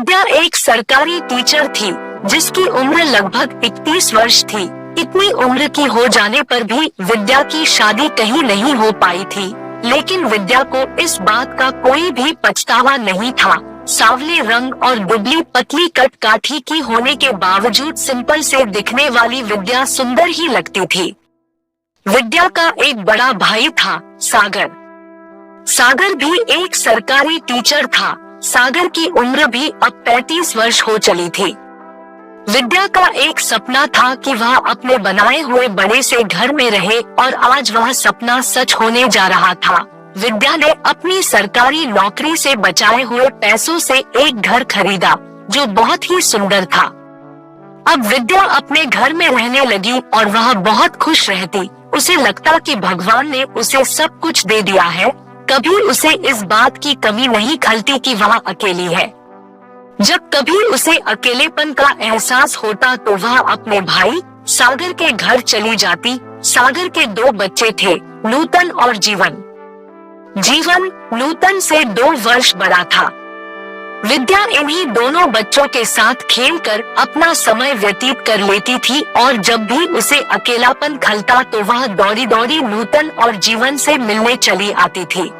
विद्या एक सरकारी टीचर थी जिसकी उम्र लगभग 31 वर्ष थी। इतनी उम्र की हो जाने पर भी विद्या की शादी कहीं नहीं हो पाई थी, लेकिन विद्या को इस बात का कोई भी पछतावा नहीं था। सांवले रंग और दुबली पतली कट काठी की होने के बावजूद सिंपल से दिखने वाली विद्या सुंदर ही लगती थी। विद्या का एक बड़ा भाई था, सागर। सागर भी एक सरकारी टीचर था। सागर की उम्र भी अब 35 वर्ष हो चली थी। विद्या का एक सपना था कि वह अपने बनाए हुए बड़े से घर में रहे और आज वह सपना सच होने जा रहा था। विद्या ने अपनी सरकारी नौकरी से बचाए हुए पैसों से एक घर खरीदा जो बहुत ही सुंदर था। अब विद्या अपने घर में रहने लगी और वह बहुत खुश रहती। उसे लगता कि भगवान ने उसे सब कुछ दे दिया है। कभी उसे इस बात की कमी नहीं खलती कि वह अकेली है। जब कभी उसे अकेलेपन का एहसास होता तो वह अपने भाई सागर के घर चली जाती। सागर के 2 बच्चे थे, नूतन और जीवन। जीवन नूतन से 2 वर्ष बड़ा था। विद्या इन्हीं दोनों बच्चों के साथ खेलकर अपना समय व्यतीत कर लेती थी और जब भी उसे अकेलापन खलता तो वह दौड़ी दौड़ी नूतन और जीवन से मिलने चली आती थी।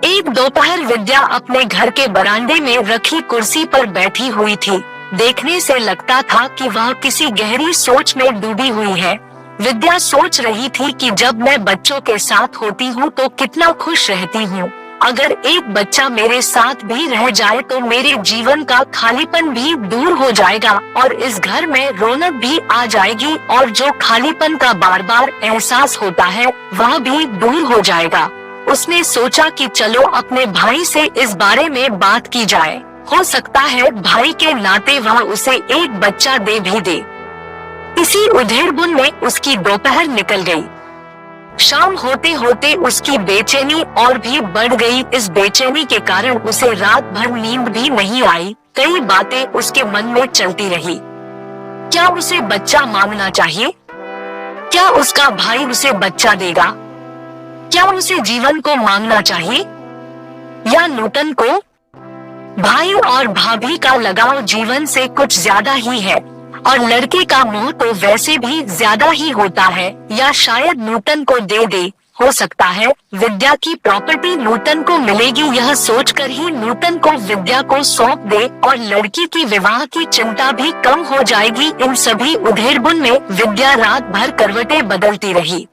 एक दोपहर विद्या अपने घर के बरामदे में रखी कुर्सी पर बैठी हुई थी। देखने से लगता था कि वह किसी गहरी सोच में डूबी हुई है। विद्या सोच रही थी कि जब मैं बच्चों के साथ होती हूँ तो कितना खुश रहती हूँ। अगर एक बच्चा मेरे साथ भी रह जाए तो मेरे जीवन का खालीपन भी दूर हो जाएगा और इस घर में रौनक भी आ जाएगी और जो खालीपन का बार बार एहसास होता है वह भी दूर हो जाएगा। उसने सोचा कि चलो अपने भाई से इस बारे में बात की जाए। हो सकता है भाई के नाते वह उसे एक बच्चा दे भी दे। इसी उधेड़बुन में उसकी दोपहर निकल गई। शाम होते होते उसकी बेचैनी और भी बढ़ गई। इस बेचैनी के कारण उसे रात भर नींद भी नहीं आई। कई बातें उसके मन में चलती रही। क्या उसे बच्चा मांगना चाहिए? क्या उसका भाई उसे बच्चा देगा? क्या उसे जीवन को मांगना चाहिए या नूतन को? भाई और भाभी का लगाव जीवन से कुछ ज्यादा ही है और लड़के का मोह तो वैसे भी ज्यादा ही होता है। या शायद नूतन को दे दे। हो सकता है विद्या की प्रॉपर्टी नूतन को मिलेगी। यह सोचकर ही नूतन को विद्या को सौंप दे और लड़की की विवाह की चिंता भी कम हो जाएगी। इन सभी उधेड़बुन में विद्या रात भर करवटें बदलती रही।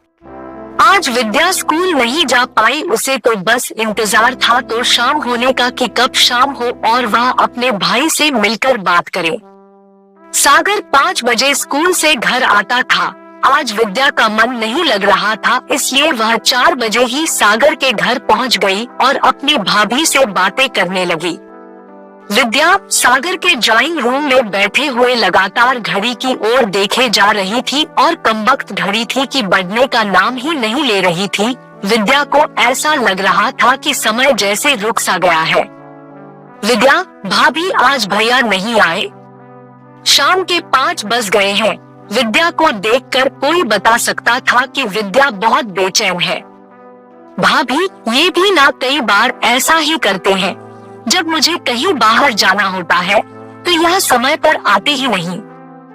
आज विद्या स्कूल नहीं जा पाई। उसे तो बस इंतजार था तो शाम होने का कि कब शाम हो और वह अपने भाई से मिलकर बात करे। सागर 5 बजे स्कूल से घर आता था। आज विद्या का मन नहीं लग रहा था, इसलिए वह 4 बजे ही सागर के घर पहुंच गई और अपनी भाभी से बातें करने लगी। विद्या सागर के ड्राइंग रूम में बैठे हुए लगातार घड़ी की ओर देखे जा रही थी और कमबख्त घड़ी थी कि बढ़ने का नाम ही नहीं ले रही थी। विद्या को ऐसा लग रहा था कि समय जैसे रुक सा गया है। विद्या, भाभी आज भैया नहीं आए। शाम के 5 बज गए हैं। विद्या को देखकर कोई बता सकता था कि विद्या बहुत बेचैन है। भाभी ये भी ना कई बार ऐसा ही करते हैं। जब मुझे कहीं बाहर जाना होता है तो यह समय पर आते ही नहीं।